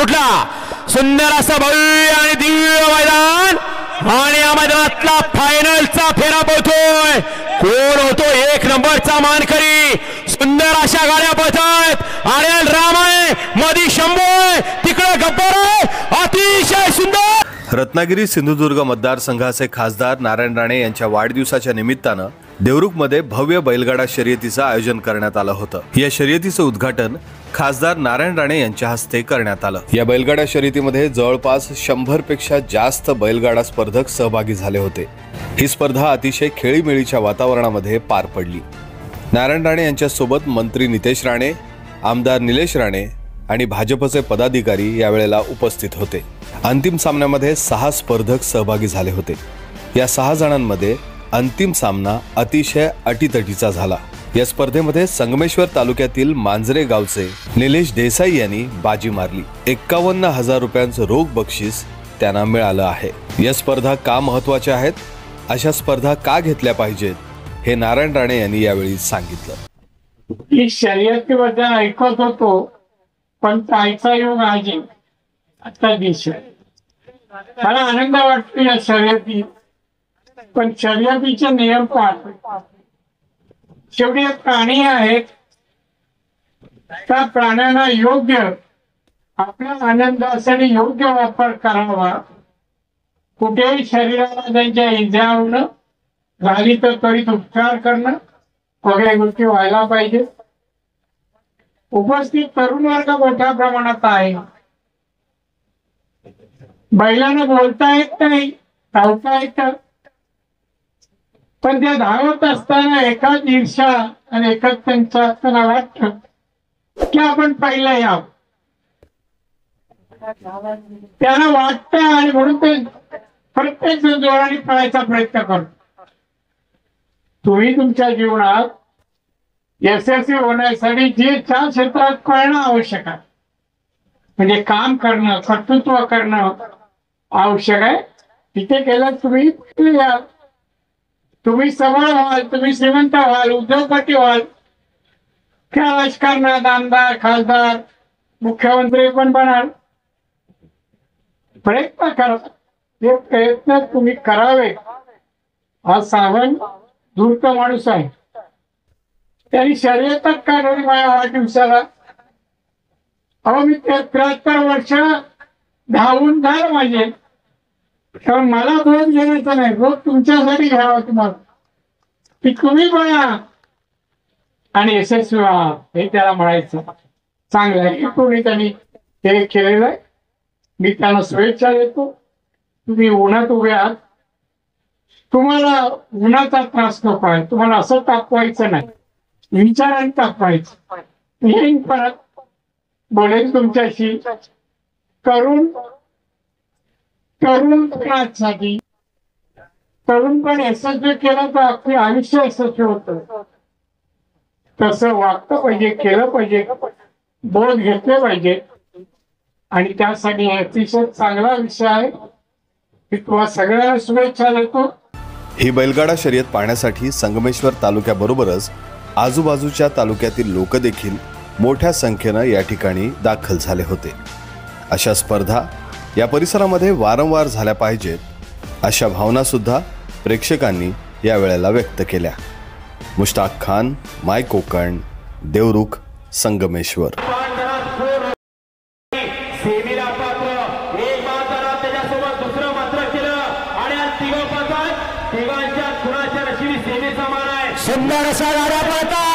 कुठला सुंदर असा भव्य आणि दिव्य मैदान आणि या मैदानातला फायनलचा फेरा पोहतोय कोण होतो एक नंबरचा मानकरी सुंदर अशा गाड्या पळतायत आर्यन राम आहे मधी शंभू आहे तिकडे गब्बर आहे अतिशय सुंदर रत्नागिरी सिंधुदुर्ग मतदारसंघाचे खासदार नारायण राणे यांच्या वाढदिवसाच्या निमित्तानं देवरुखमध्ये भव्य बैलगाडा शर्यतीचं आयोजन करण्यात आलं होतं। या शर्यतीचं उद्घाटन खासदार नारायण राणे यांच्या हस्ते करण्यात आलं। या बैलगाडा शर्यतीमध्ये जवळपास 100 पेक्षा जास्त बैलगाडा स्पर्धक सहभागी झाले होते। ही स्पर्धा अतिशय खेळीमेळीच्या वातावरणामध्ये पार पडली। नारायण राणे यांच्या सोबत मंत्री नितेश राणे, आमदार निलेश राणे आणि भाजपचे पदाधिकारी यावेळेला उपस्थित होते। अंतिम सामन्यामध्ये 6 स्पर्धक सहभागी झाले होते। या 6 जणांमध्ये अंतिम सामना अतिशय अटीतटीचा झाला। या स्पर्धेमध्ये संगमेश्वर तालुक्यातील मांजरे गावचे निलेश देसाई यांनी बाजी मारली। 51,000 रुपयांचं रोख बक्षीस त्यांना मिळालं आहे। या स्पर्धा का महत्त्वाच्या आहेत, अशा स्पर्धा का घेतल्या पाहिजेत, हे नारायण राणे यांनी यावेळी सांगितलं। ही शर्यतीबद्दल ऐकत होतो पण जायचा योग आहे आता दिवशी मला आनंद वाटतो या शर्यती पण शर्यतीचे नियम पाळतो। शेवटी प्राणी आहेत त्या प्राण्यांना योग्य आपल्या आनंदासाठी योग्य वापर करावा। कुठेही शरीराला त्यांच्या इजा होणं झाली तर त्वरित उपचार करणं वगैरे गोष्टी व्हायला पाहिजे। उपस्थित तरुण वर्ग मोठ्या प्रमाणात आहे। बैलांना बोलता येत नाही धावता येत पण ते धावत असताना एकाच ईर्ष्या आणि एकच त्यांचं त्यांना वाटत की आपण पहिलं यावं त्यांना वाटतं आणि म्हणून ते प्रत्येक जण जोराने पळायचा प्रयत्न करतो। तुम्ही तुमच्या जीवनात यशस्वी होण्यासाठी जे 4 क्षेत्रात पळणं आवश्यक आहे म्हणजे काम करणं कर्तृत्व करणं आवश्यक आहे। तिथे केलं तुम्ही याल तुम्ही सबळ व्हाल तुम्ही श्रीमंत व्हाल उद्योगपती व्हाल त्या राजकारणात आमदार खासदार मुख्यमंत्री पण बनाल। प्रयत्न करा हे प्रयत्न तुम्ही करावे। हा सावंत धूर्त माणूस आहे त्यांनी शर्यतच काढली माझ्या वाढदिवसाला। अहो मी 73 वर्ष धावून झालं माझे तर मला बोध घेण्याचा नाही बोध तुमच्यासाठी घ्यावा तुम्हाला की तुम्ही बघा आणि यशस्वी व्हा हे त्याला म्हणायचं। चांगलं आहे कोणी त्यांनी हे केलेलं आहे मी त्यांना शुभेच्छा देतो। तुम्ही उन्हात उभे आहात तुम्हाला उन्हाचा त्रास नको आहे तुम्हाला असं तापवायचं नाही विचाराने तापवायचं। येईन परत बोलेन तुमच्याशी तरुणासाठी तरुण पण यशस्वी केलं तर आपले आयुष्य यशस्वी होतं। तसं वागतं पाहिजे केलं पाहिजे बोध घेतले पाहिजे आणि त्यासाठी अतिशय चांगला विषय आहे मी तुम्हाला सगळ्यांना शुभेच्छा देतो। ही बैलगाडा शर्यत पाहण्यासाठी संगमेश्वर तालुक्याबरोबरच आजूबाजूच्या तालुक्यातील लोक देखील मोठ्या संख्येनं या ठिकाणी दाखल झाले होते। अशा स्पर्धा या परिसरामध्ये वारंवार झाल्या पाहिजेत अशा भावना सुद्धा प्रेक्षकांनी या वेळेला व्यक्त केल्या। मुश्ताक खान, माय कोकण, देवरुख, संगमेश्वर। सुंदर अशा गाड्या पळतात